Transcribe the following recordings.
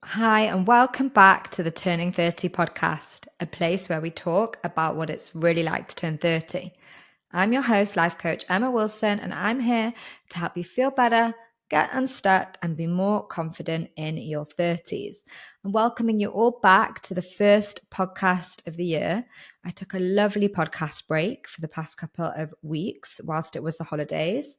Hi, and welcome back to the Turning 30 podcast, a place where we talk about what it's really like to turn 30. I'm your host, life coach Emma Wilson, and I'm here to help you feel better, get unstuck, and be more confident in your 30s. I'm welcoming you all back to the first podcast of the year. I took a lovely podcast break for the past couple of weeks whilst it was the holidays.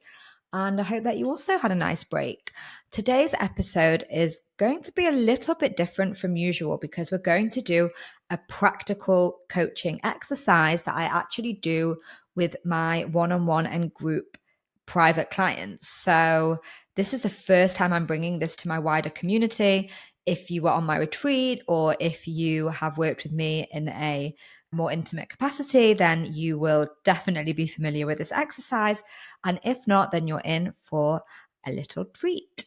And I hope that you also had a nice break. Today's episode is going to be a little bit different from usual because we're going to do a practical coaching exercise that I actually do with my one-on-one and group private clients. So this is the first time I'm bringing this to my wider community. If you were on my retreat or if you have worked with me in a more intimate capacity, then you will definitely be familiar with this exercise. And if not, then you're in for a little treat.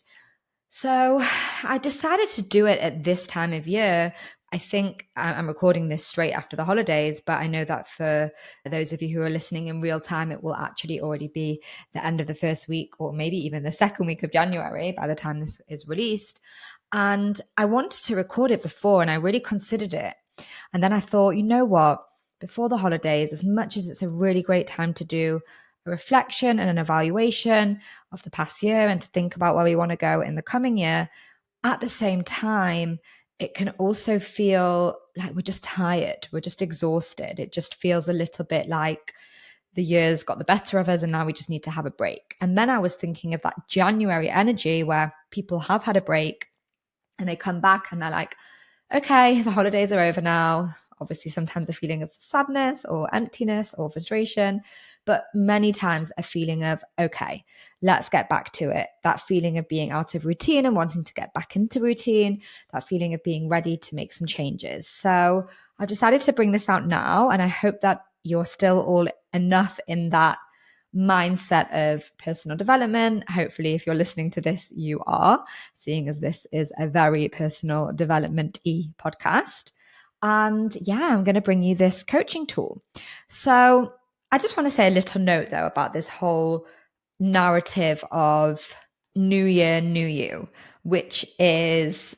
So I decided to do it at this time of year. I think I'm recording this straight after the holidays, but I know that for those of you who are listening in real time, it will actually already be the end of the first week or maybe even the second week of January by the time this is released. And I wanted to record it before and I really considered it. And then I thought, you know what? Before the holidays, as much as it's a really great time to do a reflection and an evaluation of the past year and to think about where we want to go in the coming year, at the same time, it can also feel like we're just tired. We're just exhausted. It just feels a little bit like the year's got the better of us and now we just need to have a break. And then I was thinking of that January energy where people have had a break and they come back and they're like, okay, the holidays are over now. Obviously, sometimes a feeling of sadness or emptiness or frustration, but many times a feeling of, okay, let's get back to it. That feeling of being out of routine and wanting to get back into routine, that feeling of being ready to make some changes. So I've decided to bring this out now, and I hope that you're still all enough in that mindset of personal development. Hopefully, if you're listening to this, you are, seeing as this is a very personal development-y podcast. And yeah, I'm going to bring you this coaching tool. So I just want to say a little note though about this whole narrative of new year, new you, which is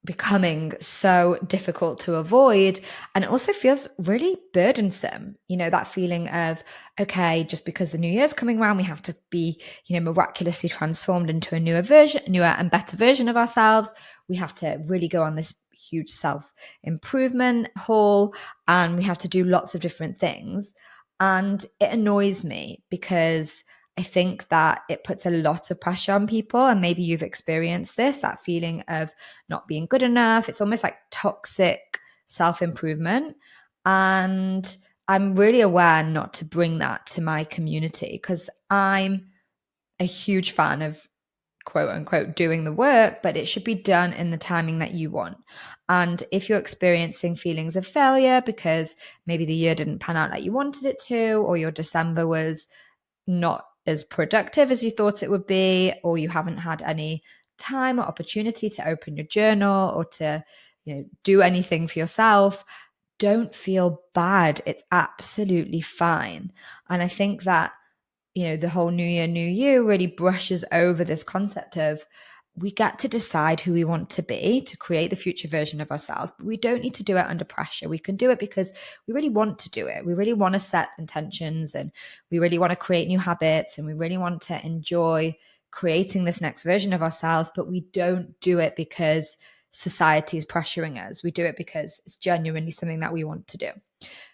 becoming so difficult to avoid and it also feels really burdensome. You know, that feeling of, okay, just because the new year's coming around, we have to be, miraculously transformed into a newer and better version of ourselves. We have to really go on this huge self-improvement haul and we have to do lots of different things. And it annoys me because I think that it puts a lot of pressure on people. And maybe you've experienced this, that feeling of not being good enough. It's almost like toxic self-improvement. And I'm really aware not to bring that to my community because I'm a huge fan of quote unquote doing the work, but it should be done in the timing that you want. And if you're experiencing feelings of failure because maybe the year didn't pan out like you wanted it to, or your December was not as productive as you thought it would be, or you haven't had any time or opportunity to open your journal or to, do anything for yourself, don't feel bad. It's absolutely fine. And I think that, the whole new year, new you really brushes over this concept of we get to decide who we want to be to create the future version of ourselves, but we don't need to do it under pressure. We can do it because we really want to do it. We really want to set intentions and we really want to create new habits and we really want to enjoy creating this next version of ourselves, but we don't do it because society is pressuring us. We do it because it's genuinely something that we want to do.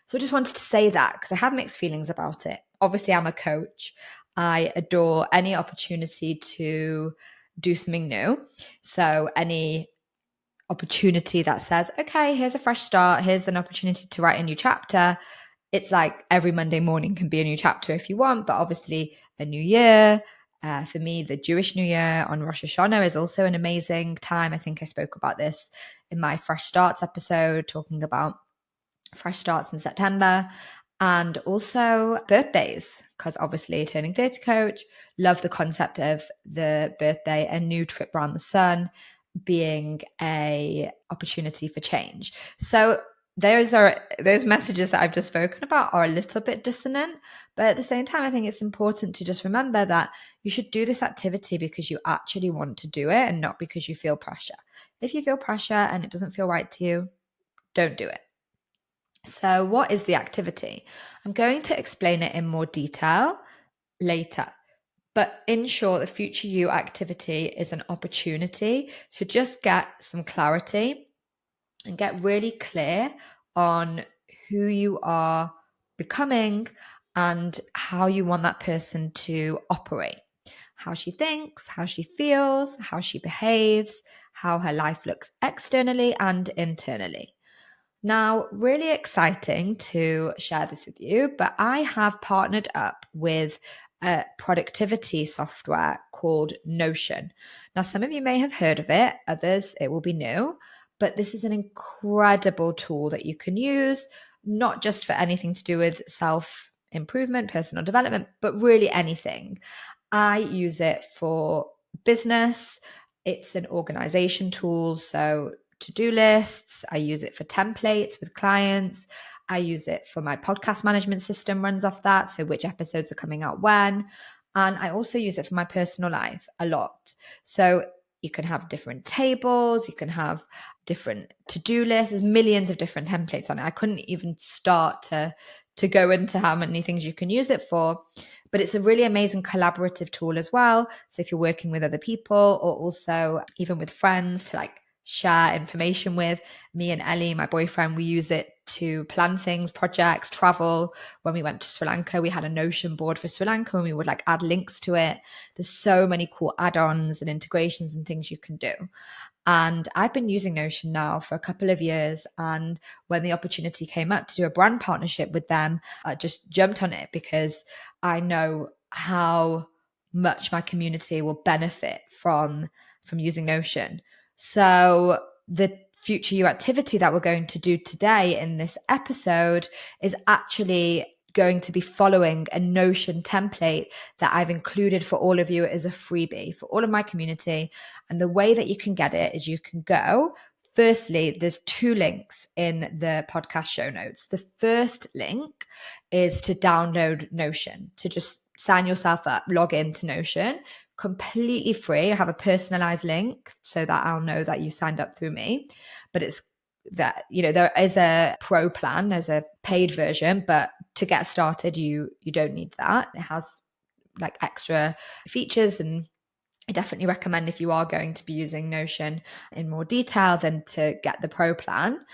So I just wanted to say that because I have mixed feelings about it. Obviously, I'm a coach. I adore any opportunity to do something new. So any opportunity that says, okay, here's a fresh start, here's an opportunity to write a new chapter. It's like every Monday morning can be a new chapter if you want, but obviously a new year. For me, the Jewish New Year on Rosh Hashanah is also an amazing time. I think I spoke about this in my Fresh Starts episode, talking about fresh starts in September and also birthdays, because obviously turning 30 coach, love the concept of the birthday, a new trip around the sun being a opportunity for change. So those messages that I've just spoken about are a little bit dissonant, but at the same time, I think it's important to just remember that you should do this activity because you actually want to do it and not because you feel pressure. If you feel pressure and it doesn't feel right to you, don't do it. So, what is the activity? I'm going to explain it in more detail later. But in short, the Future You activity is an opportunity to just get some clarity and get really clear on who you are becoming and how you want that person to operate. How she thinks, how she feels, how she behaves, how her life looks externally and internally. Now, really exciting to share this with you, but I have partnered up with a productivity software called Notion. Now, some of you may have heard of it, others it will be new, but this is an incredible tool that you can use, not just for anything to do with self improvement, personal development, but really anything. I use it for business. It's an organization tool. So to-do lists. I use it for templates with clients. I use it for my podcast management system runs off that. So which episodes are coming out when. And I also use it for my personal life a lot. So you can have different tables, you can have different to-do lists. There's millions of different templates on it. I couldn't even start to go into how many things you can use it for. But it's a really amazing collaborative tool as well. So if you're working with other people or also even with friends to like share information with, me and Ellie, my boyfriend, we use it to plan things, projects, travel. When we went to Sri Lanka, we had a Notion board for Sri Lanka and we would like add links to it. There's so many cool add-ons and integrations and things you can do. And I've been using Notion now for a couple of years. And when the opportunity came up to do a brand partnership with them, I just jumped on it because I know how much my community will benefit from using Notion. So the Future You activity that we're going to do today in this episode is actually going to be following a Notion template that I've included for all of you as a freebie for all of my community. And the way that you can get it is you can go. Firstly, there's 2 links in the podcast show notes. The first link is to download Notion, to just sign yourself up, log into Notion, completely free. I have a personalized link so that I'll know that you signed up through me. But it's that, there is a pro plan, there's a paid version, but to get started, you don't need that. It has like extra features, and I definitely recommend if you are going to be using Notion in more detail then to get the pro plan.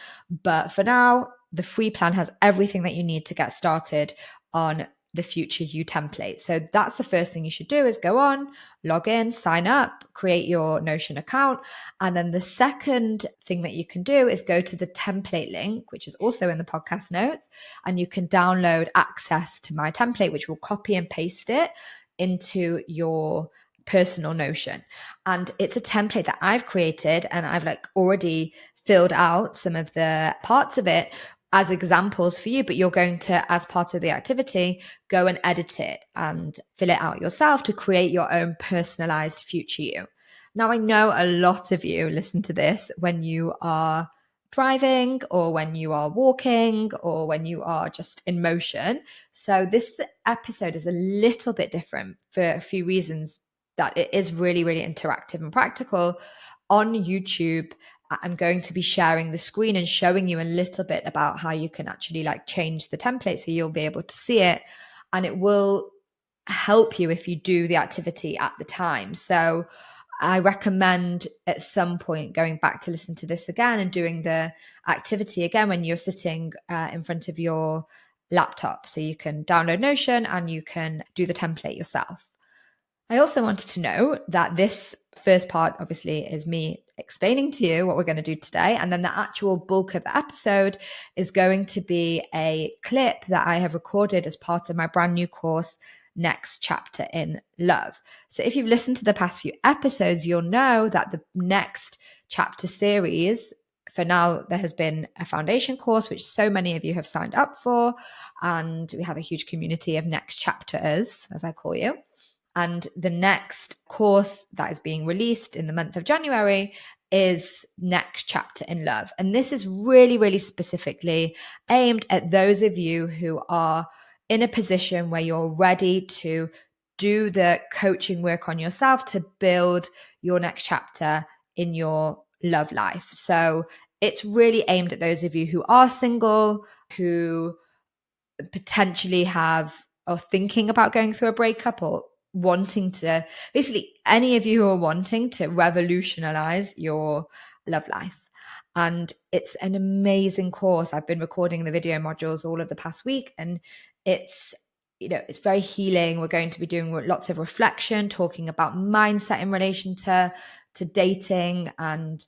But for now, the free plan has everything that you need to get started on the Future You template. So that's the first thing you should do is go on, log in, sign up, create your Notion account. And then the second thing that you can do is go to the template link, which is also in the podcast notes, and you can download access to my template, which will copy and paste it into your personal Notion. And it's a template that I've created and I've like already filled out some of the parts of it as examples for you, but you're going to, as part of the activity, go and edit it and fill it out yourself to create your own personalized Future You. Now, I know a lot of you listen to this when you are driving or when you are walking or when you are just in motion. So this episode is a little bit different for a few reasons, that it is really, really interactive and practical. On YouTube, I'm going to be sharing the screen and showing you a little bit about how you can actually like change the template so you'll be able to see it, and it will help you if you do the activity at the time. So I recommend at some point going back to listen to this again and doing the activity again when you're sitting in front of your laptop, so you can download Notion and you can do the template yourself. I also wanted to note that this first part obviously is me explaining to you what we're going to do today. And then the actual bulk of the episode is going to be a clip that I have recorded as part of my brand new course, Next Chapter in Love. So if you've listened to the past few episodes, you'll know that the Next Chapter series, for now, there has been a foundation course, which so many of you have signed up for. And we have a huge community of Next Chapters, as I call you. And the next course that is being released in the month of January is Next Chapter in Love. And this is really, really specifically aimed at those of you who are in a position where you're ready to do the coaching work on yourself to build your next chapter in your love life. So it's really aimed at those of you who are single, who potentially have or thinking about going through a breakup, or wanting to, basically any of you who are wanting to revolutionize your love life. And it's an amazing course. I've been recording the video modules all of the past week, and it's it's very healing. We're going to be doing lots of reflection, talking about mindset in relation to dating, and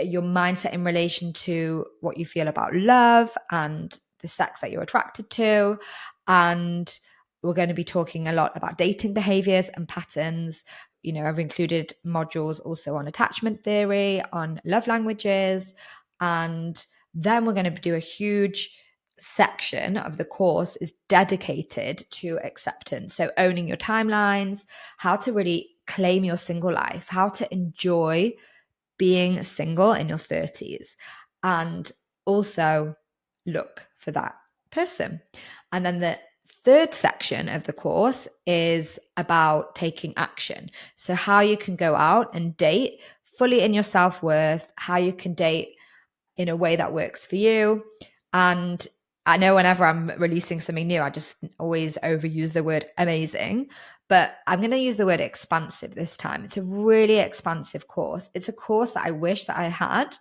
your mindset in relation to what you feel about love and the sex that you're attracted to. And we're going to be talking a lot about dating behaviors and patterns. I've included modules also on attachment theory, on love languages, and then we're going to do a huge section of the course is dedicated to acceptance. So owning your timelines, how to really claim your single life, how to enjoy being single in your 30s, and also look for that person. And then the third section of the course is about taking action. So how you can go out and date fully in your self-worth, how you can date in a way that works for you. And I know whenever I'm releasing something new, I just always overuse the word amazing, but I'm going to use the word expansive this time. It's a really expansive course. It's a course that I wish that I had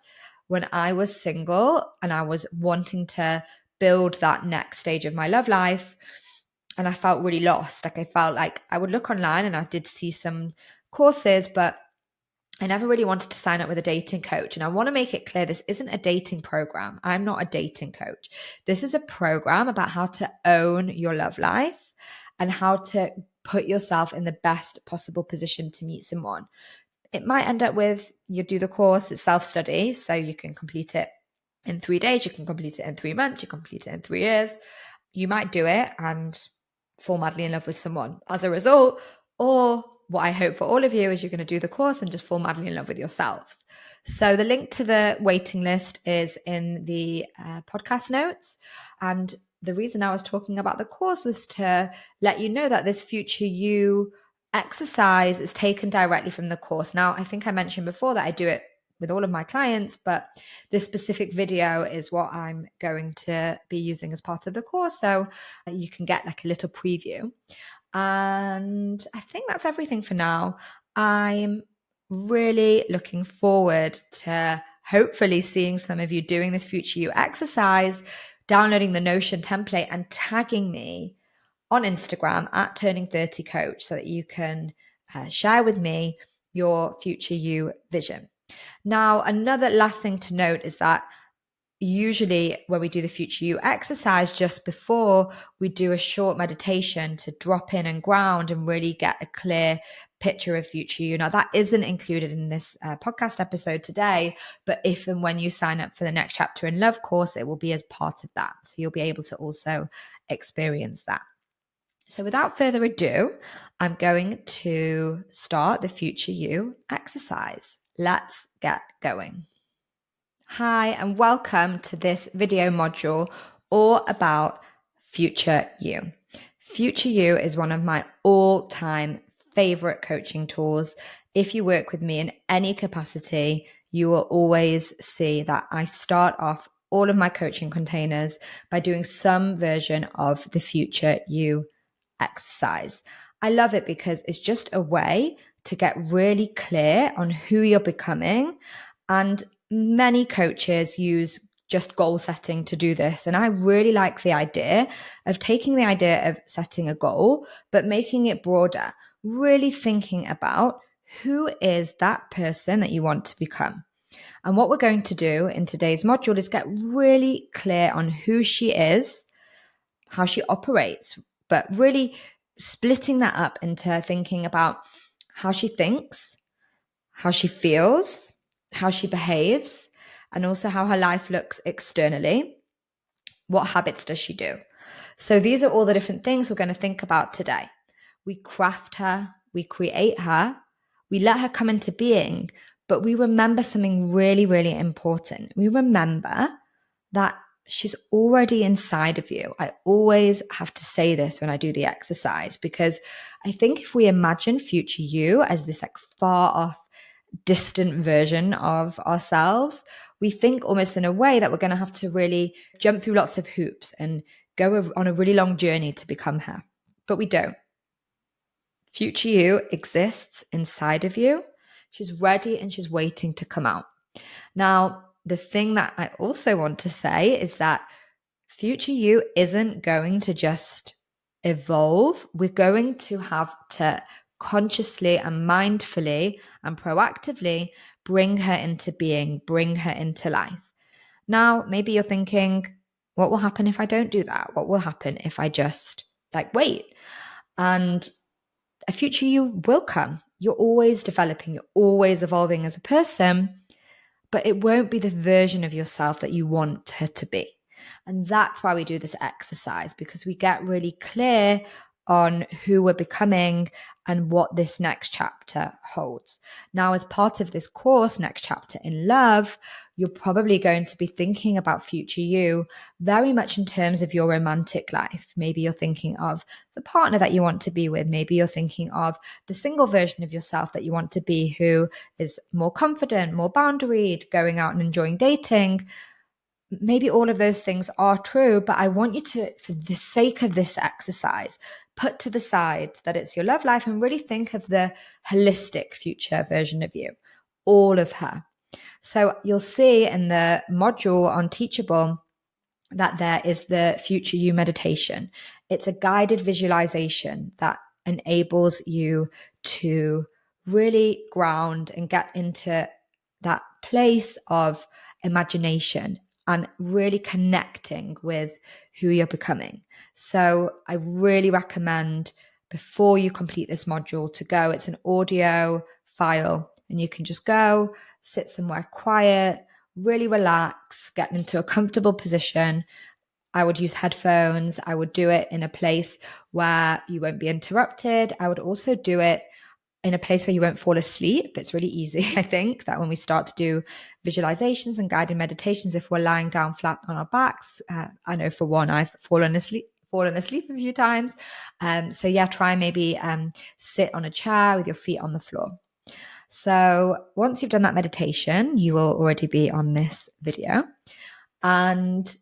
when I was single and I was wanting to build that next stage of my love life. And I felt really lost. Like I felt like I would look online and I did see some courses, but I never really wanted to sign up with a dating coach. And I want to make it clear, this isn't a dating program. I'm not a dating coach. This is a program about how to own your love life and how to put yourself in the best possible position to meet someone. It might end up with you do the course, it's self-study, so you can complete it in 3 days, you can complete it in 3 months, you can complete it in 3 years. You might do it and fall madly in love with someone as a result, or what I hope for all of you is you're going to do the course and just fall madly in love with yourselves. So the link to the waiting list is in the podcast notes. And the reason I was talking about the course was to let you know that this Future You exercise is taken directly from the course. Now, I think I mentioned before that I do it with all of my clients, but this specific video is what I'm going to be using as part of the course. So you can get like a little preview. And I think that's everything for now. I'm really looking forward to hopefully seeing some of you doing this Future You exercise, downloading the Notion template and tagging me on Instagram at Turning30Coach so that you can share with me your Future You vision. Now, another last thing to note is that usually when we do the Future You exercise, just before we do a short meditation to drop in and ground and really get a clear picture of Future You. Now, that isn't included in this podcast episode today, but if and when you sign up for the Next Chapter in Love course, it will be as part of that. So you'll be able to also experience that. So without further ado, I'm going to start the Future You exercise. Let's get going. Hi, and welcome to this video module all about Future You. Future You is one of my all-time favorite coaching tools. If you work with me in any capacity, you will always see that I start off all of my coaching containers by doing some version of the Future You exercise. I love it because it's just a way to get really clear on who you're becoming, and many coaches use just goal setting to do this. And I really like the idea of taking the idea of setting a goal, but making it broader, really thinking about who is that person that you want to become. And what we're going to do in today's module is get really clear on who she is, how she operates, but really splitting that up into thinking about how she thinks, how she feels, how she behaves, and also how her life looks externally. What habits does she do? So these are all the different things we're going to think about today. We craft her, we create her, we let her come into being, but we remember something really, really important. We remember that she's already inside of you. I always have to say this when I do the exercise, because I think if we imagine future you as this like far off, distant version of ourselves, we think almost in a way that we're going to have to really jump through lots of hoops and go on a really long journey to become her. But we don't. Future you exists inside of you. She's ready and she's waiting to come out. Now, the thing that I also want to say is that future you isn't going to just evolve. We're going to have to consciously and mindfully and proactively bring her into being, bring her into life. Now, maybe you're thinking, what will happen if I don't do that? What will happen if I just wait? And a future you will come. You're always developing, you're always evolving as a person, but it won't be the version of yourself that you want her to be. And that's why we do this exercise, because we get really clear on who we're becoming and what this next chapter holds. Now, as part of this course, Next Chapter in Love, you're probably going to be thinking about future you very much in terms of your romantic life. Maybe you're thinking of the partner that you want to be with. Maybe you're thinking of the single version of yourself that you want to be, who is more confident, more boundaried, going out and enjoying dating. Maybe all of those things are true, but I want you to, for the sake of this exercise, put to the side that it's your love life and really think of the holistic future version of you, all of her. So you'll see in the module on Teachable that there is the Future You meditation. It's a guided visualization that enables you to really ground and get into that place of imagination and really connecting with who you're becoming. So I really recommend, before you complete this module, to go. It's an audio file and you can just go, sit somewhere quiet, really relax, get into a comfortable position. I would use headphones. I would do it in a place where you won't be interrupted. I would also do it in a place where you won't fall asleep. It's really easy, I think, that when we start to do visualizations and guided meditations, if we're lying down flat on our backs, I know for one, I've fallen asleep a few times. So yeah, try maybe sit on a chair with your feet on the floor. So once you've done that meditation, you will already be on this video. And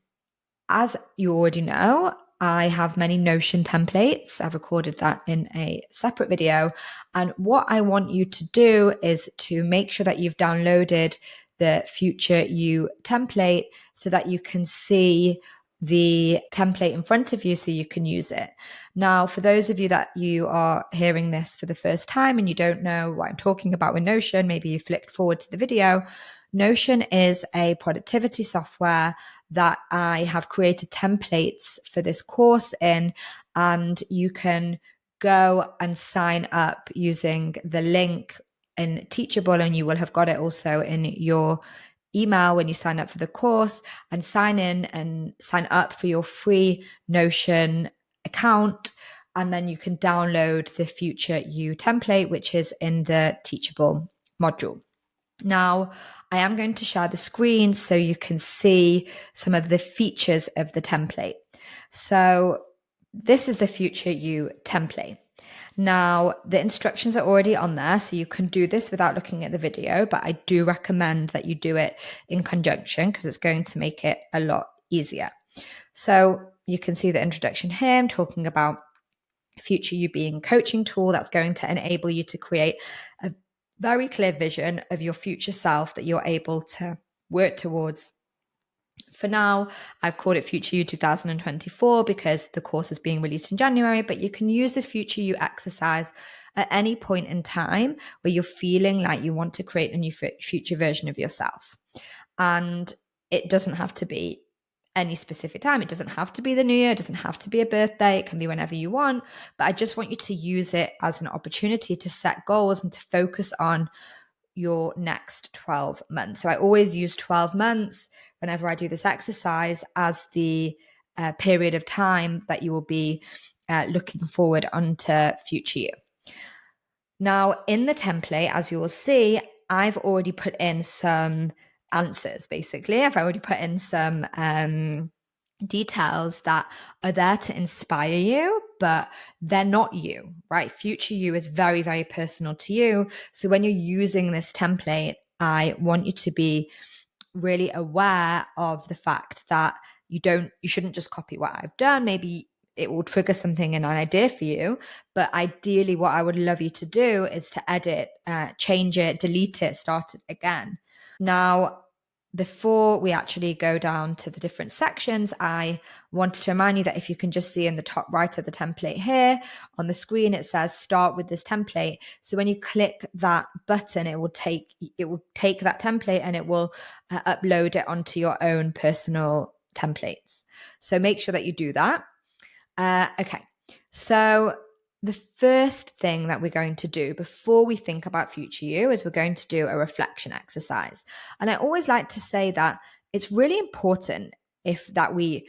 as you already know, I have many Notion templates. I've recorded that in a separate video. And what I want you to do is to make sure that you've downloaded the Future You template so that you can see the template in front of you so you can use it. Now, for those of you that you are hearing this for the first time and you don't know what I'm talking about with Notion, maybe you flicked forward to the video. Notion is a productivity software that I have created templates for this course in, and you can go and sign up using the link in Teachable, and you will have got it also in your email when you sign up for the course, and sign in and sign up for your free Notion account. And then you can download the Future You template, which is in the Teachable module. Now, I am going to share the screen so you can see some of the features of the template. So this is the Future You template. Now, the instructions are already on there, so you can do this without looking at the video, but I do recommend that you do it in conjunction because it's going to make it a lot easier. So you can see the introduction here. I'm talking about Future You being a coaching tool that's going to enable you to create a very clear vision of your future self that you're able to work towards. For now, I've called it Future You 2024 because the course is being released in January, but you can use this Future You exercise at any point in time where you're feeling like you want to create a new future version of yourself. And it doesn't have to be any specific time. It doesn't have to be the new year. It doesn't have to be a birthday. It can be whenever you want. But I just want you to use it as an opportunity to set goals and to focus on your next 12 months. So I always use 12 months whenever I do this exercise as the period of time that you will be looking forward onto Future You. Now, in the template, as you will see, I've already put in some answers, basically. I've already put in some details that are there to inspire you, but they're not you, right? Future you is very, very personal to you. So when you're using this template, I want you to be really aware of the fact that you shouldn't just copy what I've done. Maybe it will trigger something and an idea for you, but ideally what I would love you to do is to edit, change it, delete it, start it again. Now, before we actually go down to the different sections, I wanted to remind you that if you can just see in the top right of the template here on the screen, it says start with this template. So when you click that button, it will take that template and it will upload it onto your own personal templates. So make sure that you do that. Okay, so the first thing that we're going to do before we think about future you is we're going to do a reflection exercise. And I always like to say that it's really important that we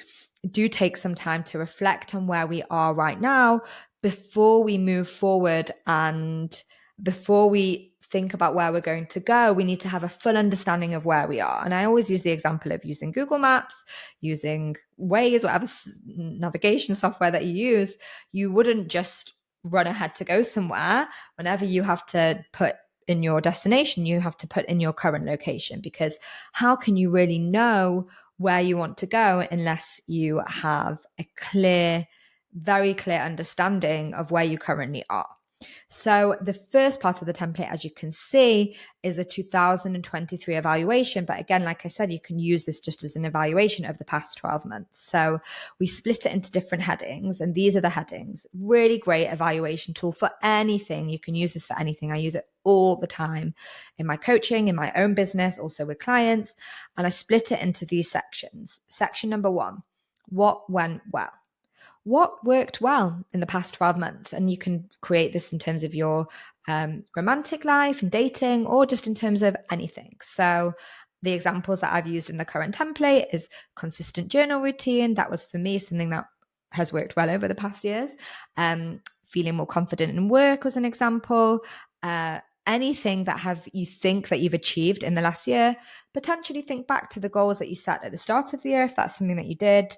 do take some time to reflect on where we are right now before we move forward, and before we think about where we're going to go, we need to have a full understanding of where we are. And I always use the example of using Google Maps, using Waze, whatever navigation software that you use. You wouldn't just run ahead to go somewhere. Whenever you have to put in your destination, you have to put in your current location, because how can you really know where you want to go unless you have a very clear understanding of where you currently are? So the first part of the template, as you can see, is a 2023 evaluation. But again, like I said, you can use this just as an evaluation of the past 12 months. So we split it into different headings, and these are the headings. Really great evaluation tool for anything. You can use this for anything. I use it all the time in my coaching, in my own business, also with clients. And I split it into these sections. Section number 1, what went well? What worked well in the past 12 months? And you can create this in terms of your romantic life and dating, or just in terms of anything. So the examples that I've used in the current template is consistent journal routine. That was for me something that has worked well over the past years. Feeling more confident in work was an example. Anything that you think that you've achieved in the last year, potentially think back to the goals that you set at the start of the year, if that's something that you did.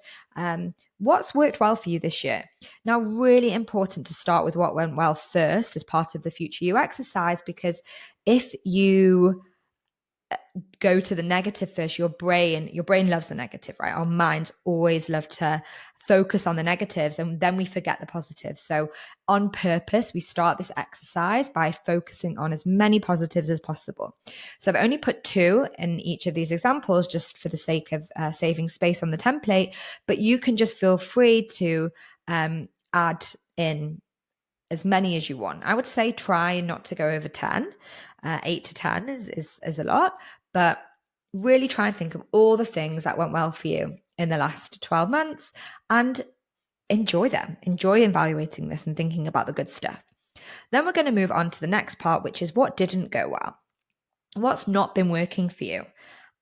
What's worked well for you this year? Now, really important to start with what went well first as part of the future you exercise, because if you go to the negative first, your brain loves the negative, right? Our minds always love to focus on the negatives, and then we forget the positives. So on purpose, we start this exercise by focusing on as many positives as possible. So I've only put 2 in each of these examples just for the sake of saving space on the template, but you can just feel free to add in as many as you want. I would say try not to go over 10. 8 to 10 is a lot, but really try and think of all the things that went well for you in the last 12 months and enjoy them. Enjoy evaluating this and thinking about the good stuff. Then we're going to move on to the next part, which is what didn't go well. What's not been working for you?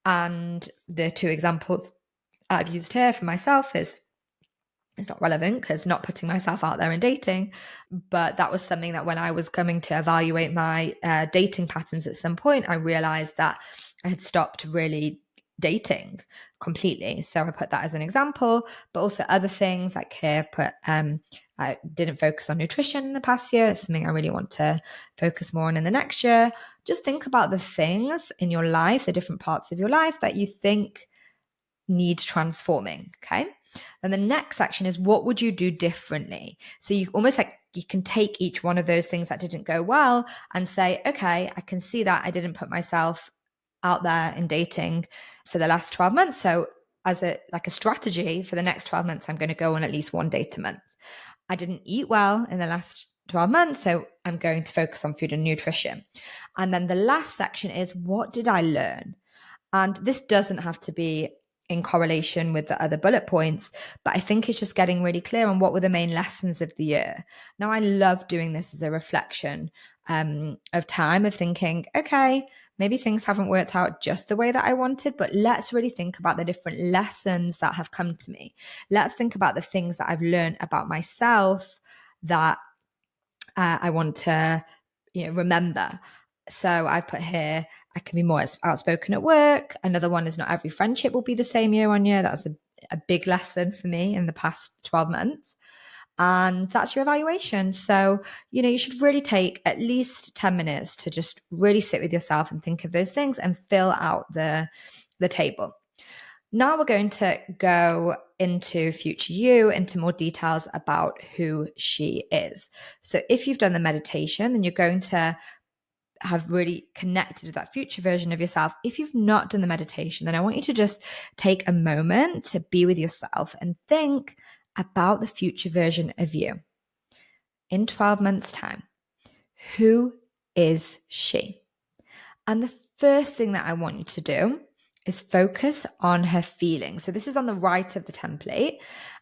And the 2 examples I've used here for myself it's not relevant because not putting myself out there in dating, but that was something that when I was coming to evaluate my dating patterns at some point, I realized that I had stopped really dating completely. So I put that as an example, but also other things like here I've put I didn't focus on nutrition in the past year. It's something I really want to focus more on in the next year. Just think about the things in your life, the different parts of your life that you think need transforming. Okay. And the next section is what would you do differently? So you almost like you can take each one of those things that didn't go well and say, okay, I can see that I didn't put myself out there in dating for the last 12 months. So as a strategy for the next 12 months, I'm going to go on at least 1 date a month. I didn't eat well in the last 12 months, so I'm going to focus on food and nutrition. And then the last section is what did I learn? And this doesn't have to be in correlation with the other bullet points, but I think it's just getting really clear on what were the main lessons of the year. Now, I love doing this as a reflection of time, of thinking, okay, maybe things haven't worked out just the way that I wanted, but let's really think about the different lessons that have come to me. Let's think about the things that I've learned about myself that I want to remember. So I've put here, I can be more outspoken at work. Another one is not every friendship will be the same year on year. That's a big lesson for me in the past 12 months. And that's your evaluation. So, you should really take at least 10 minutes to just really sit with yourself and think of those things and fill out the table. Now we're going to go into future you, into more details about who she is. So if you've done the meditation, then you're going to have really connected with that future version of yourself. If you've not done the meditation, then I want you to just take a moment to be with yourself and think about the future version of you in 12 months' time. Who is she? And the first thing that I want you to do is focus on her feelings. So this is on the right of the template,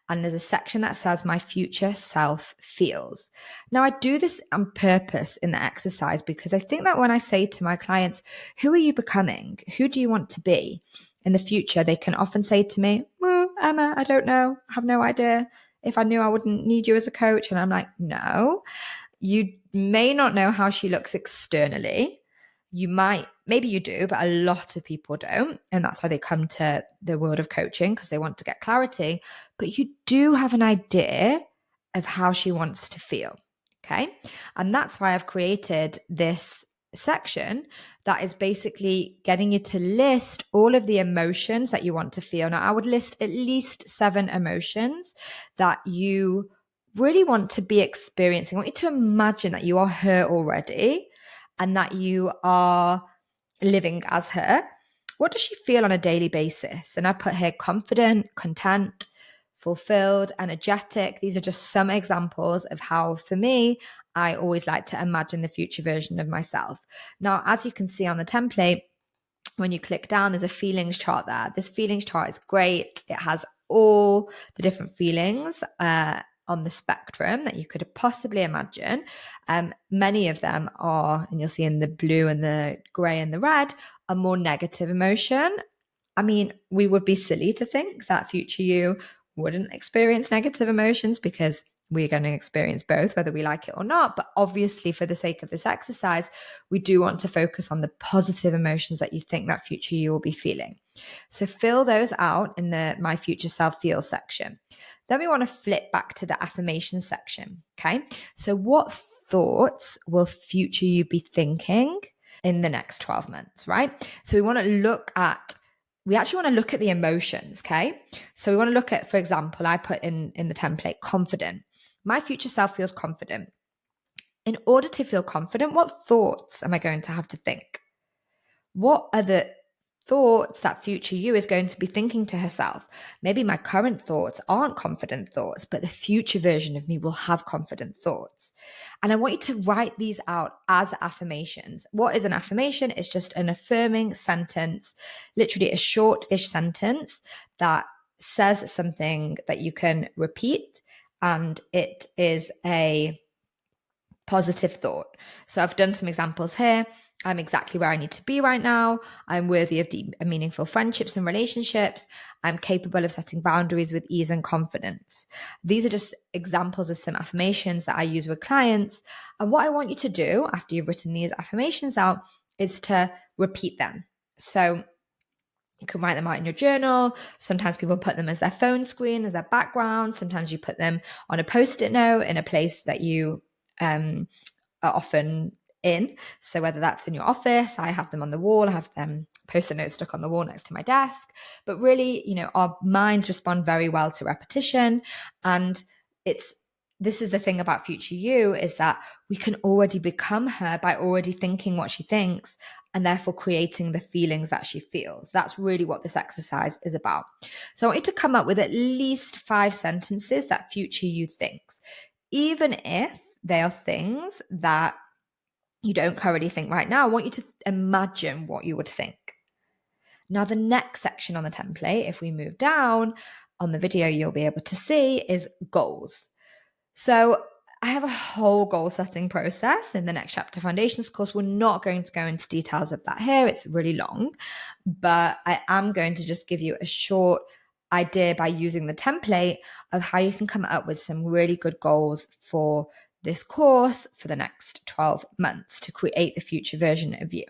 and there's a section that says my future self feels. Now I do this on purpose in the exercise because I think that when I say to my clients, who are you becoming? Who do you want to be in the future? They can often say to me, well, Emma, I don't know. I have no idea. If I knew, I wouldn't need you as a coach. And I'm like, no, you may not know how she looks externally. You might, maybe you do, but a lot of people don't. And that's why they come to the world of coaching, because they want to get clarity. But you do have an idea of how she wants to feel. Okay. And that's why I've created this section that is basically getting you to list all of the emotions that you want to feel. Now, I would list at least 7 emotions that you really want to be experiencing. I want you to imagine that you are her already and that you are living as her. What does she feel on a daily basis? And I put here confident, content, fulfilled, energetic. These are just some examples of how, for me, I always like to imagine the future version of myself. Now, as you can see on the template, when you click down, there's a feelings chart there. This feelings chart is great. It has all the different feelings on the spectrum that you could possibly imagine. Many of them are, and you'll see in the blue and the gray and the red, a more negative emotion. I mean, we would be silly to think that future you wouldn't experience negative emotions, because we're going to experience both, whether we like it or not. But obviously, for the sake of this exercise, we do want to focus on the positive emotions that you think that future you will be feeling. So fill those out in the My Future Self Feels section. Then we want to flip back to the affirmation section. Okay. So what thoughts will future you be thinking in the next 12 months, right? So we actually want to look at the emotions. Okay. So we want to look at, for example, I put in the template, confident. My future self feels confident. In order to feel confident, what thoughts am I going to have to think? What are the thoughts that future you is going to be thinking to herself? Maybe my current thoughts aren't confident thoughts, but the future version of me will have confident thoughts. And I want you to write these out as affirmations. What is an affirmation? It's just an affirming sentence, literally a short-ish sentence that says something that you can repeat, and it is a positive thought. So I've done some examples here. I'm exactly where I need to be right now. I'm worthy of deep and meaningful friendships and relationships. I'm capable of setting boundaries with ease and confidence. These are just examples of some affirmations that I use with clients. And what I want you to do after you've written these affirmations out is to repeat them. So you can write them out in your journal. Sometimes people put them as their phone screen, as their background. Sometimes you put them on a Post-it note in a place that you are often in. So whether that's in your office, I have them on the wall, I have them Post-it notes stuck on the wall next to my desk. But really, our minds respond very well to repetition. And this is the thing about future you, is that we can already become her by already thinking what she thinks, and therefore creating the feelings that she feels. That's really what this exercise is about. So I want you to come up with at least 5 sentences that future you thinks, even if they are things that you don't currently think right now. I want you to imagine what you would think. Now, the next section on the template, if we move down on the video, you'll be able to see is goals. So I have a whole goal setting process in the Next Chapter Foundations course. We're not going to go into details of that here. It's really long, but I am going to just give you a short idea by using the template of how you can come up with some really good goals for this course for the next 12 months to create the future version of you.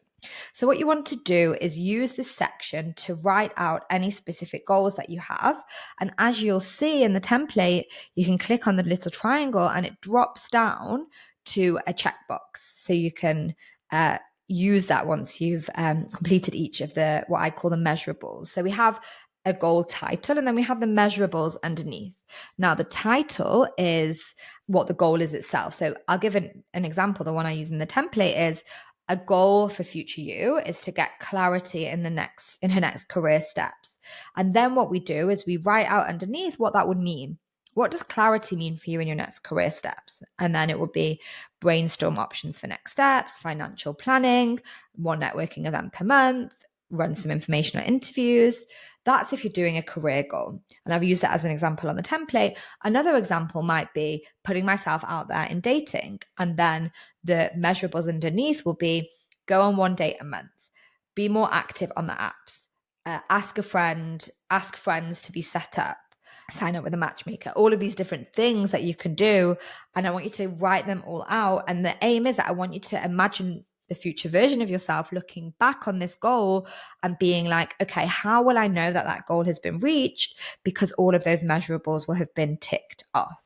So what you want to do is use this section to write out any specific goals that you have. And as you'll see in the template, you can click on the little triangle and it drops down to a checkbox. So you can use that once you've completed each of the, what I call the measurables. So we have a goal title and then we have the measurables underneath. Now the title is what the goal is itself. So I'll give an example. The one I use in the template is a goal for future you is to get clarity in her next career steps. And then what we do is we write out underneath what that would mean. What does clarity mean for you in your next career steps? And then it would be brainstorm options for next steps, financial planning, one networking event per month, run some informational interviews. That's if you're doing a career goal. And I've used that as an example on the template. Another example might be putting myself out there in dating. And then the measurables underneath will be go on 1 date a month, be more active on the apps, ask friends to be set up, sign up with a matchmaker, all of these different things that you can do. And I want you to write them all out. And the aim is that I want you to imagine the future version of yourself looking back on this goal and being like, okay, how will I know that that goal has been reached? Because all of those measurables will have been ticked off.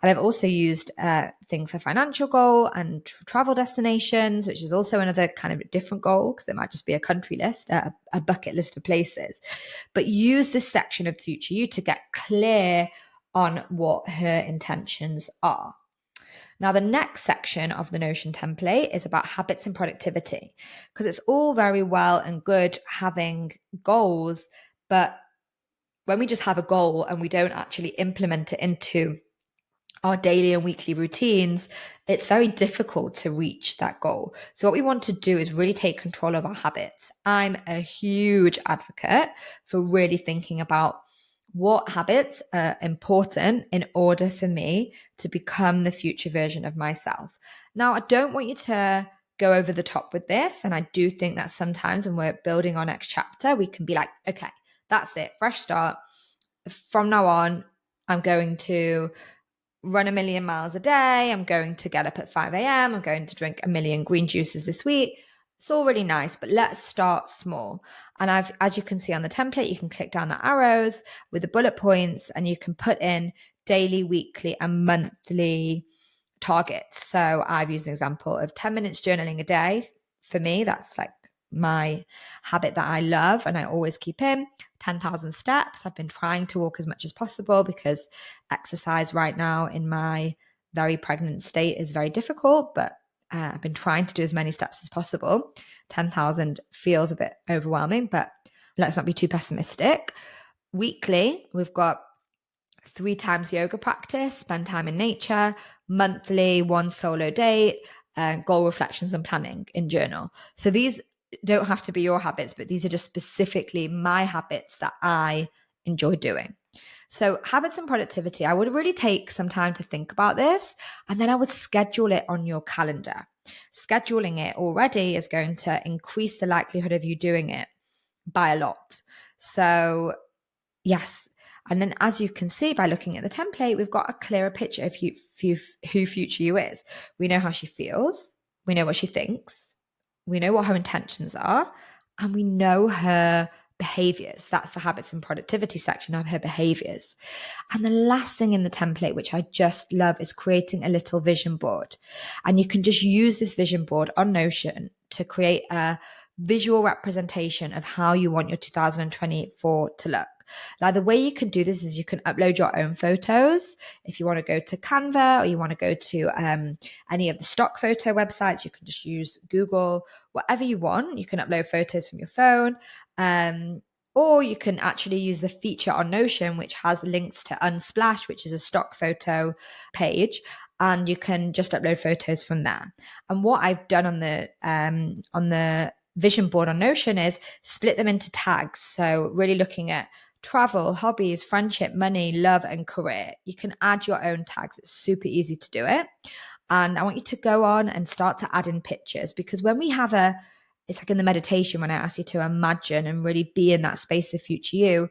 And I've also used a thing for financial goal and travel destinations, which is also another kind of different goal because it might just be a country list, a bucket list of places. But use this section of future you to get clear on what her intentions are. Now, the next section of the Notion template is about habits and productivity, because it's all very well and good having goals, but when we just have a goal and we don't actually implement it into our daily and weekly routines, it's very difficult to reach that goal. So what we want to do is really take control of our habits. I'm a huge advocate for really thinking about what habits are important in order for me to become the future version of myself. Now, I don't want you to go over the top with this. And I do think that sometimes when we're building our next chapter, we can be like, okay, that's it, fresh start. From now on, I'm going to run 1 million miles a day. I'm going to get up at 5 a.m. I'm going to drink 1 million green juices this week. It's all really nice, but let's start small. And as you can see on the template, you can click down the arrows with the bullet points and you can put in daily, weekly, and monthly targets. So I've used an example of 10 minutes journaling a day. For me, that's like my habit that I love and I always keep in. 10,000 steps. I've been trying to walk as much as possible because exercise right now in my very pregnant state is very difficult, but I've been trying to do as many steps as possible. 10,000 feels a bit overwhelming, but let's not be too pessimistic. Weekly, we've got 3 times yoga practice, spend time in nature, monthly, 1 solo date, goal reflections and planning in journal. So these don't have to be your habits, but these are just specifically my habits that I enjoy doing. So habits and productivity, I would really take some time to think about this and then I would schedule it on your calendar. Scheduling it already is going to increase the likelihood of you doing it by a lot. So yes. And then as you can see by looking at the template, we've got a clearer picture of who future you is. We know how she feels. We know what she thinks. We know what her intentions are. And we know her behaviors. That's the habits and productivity section of her behaviors. And the last thing in the template, which I just love, is creating a little vision board. And you can just use this vision board on Notion to create a visual representation of how you want your 2024 to look. Now, the way you can do this is you can upload your own photos. If you want to go to Canva or you want to go to any of the stock photo websites, you can just use Google, whatever you want. You can upload photos from your phone. Or you can actually use the feature on Notion, which has links to Unsplash, which is a stock photo page. And you can just upload photos from there. And what I've done on the vision board on Notion is split them into tags. So really looking at travel, hobbies, friendship, money, love, and career. You can add your own tags. It's super easy to do it. And I want you to go on and start to add in pictures, because when we have it's like in the meditation when I ask you to imagine and really be in that space of future you,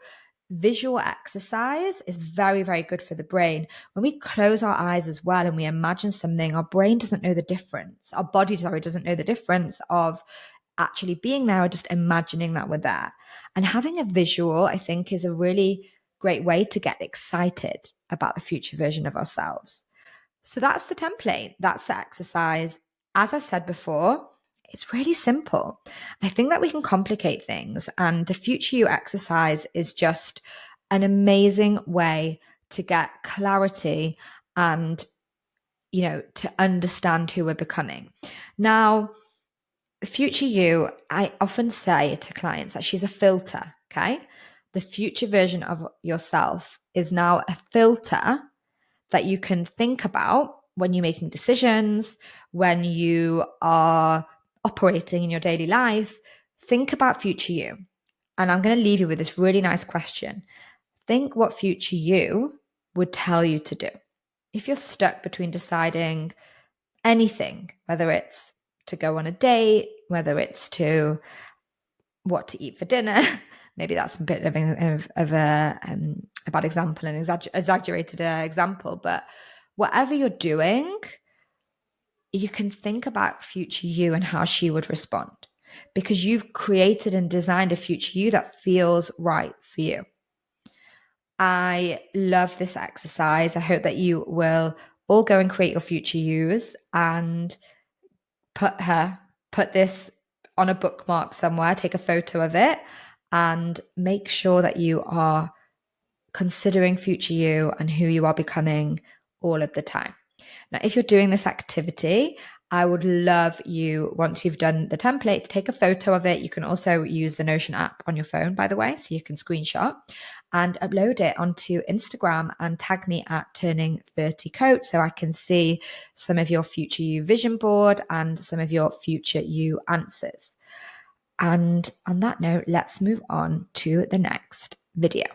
Visual exercise is very, very good for the brain. When we close our eyes as well and we imagine something, our brain doesn't know the difference. Our body, doesn't know the difference of actually being there or just imagining that we're there. And having a visual, I think, is a really great way to get excited about the future version of ourselves. So that's the template, that's the exercise. As I said before, it's really simple. I think that we can complicate things, and the future you exercise is just an amazing way to get clarity and, to understand who we're becoming. Now, the future you, I often say to clients that she's a filter, okay? The future version of yourself is now a filter that you can think about when you're making decisions, when you are operating in your daily life. Think about future you. And I'm going to leave you with this really nice question. Think what future you would tell you to do. If you're stuck between deciding anything, whether it's to go on a date, whether it's to what to eat for dinner, maybe that's a bit of a bad example, an exaggerated example, but whatever you're doing, you can think about future you and how she would respond, because you've created and designed a future you that feels right for you. I love this exercise. I hope that you will all go and create your future yous and put this on a bookmark somewhere, take a photo of it, and make sure that you are considering future you and who you are becoming all of the time. Now, if you're doing this activity, I would love you, once you've done the template, to take a photo of it. You can also use the Notion app on your phone, by the way, so you can screenshot and upload it onto Instagram and tag me at Turning30Coach so I can see some of your future you vision board and some of your future you answers. And on that note, let's move on to the next video.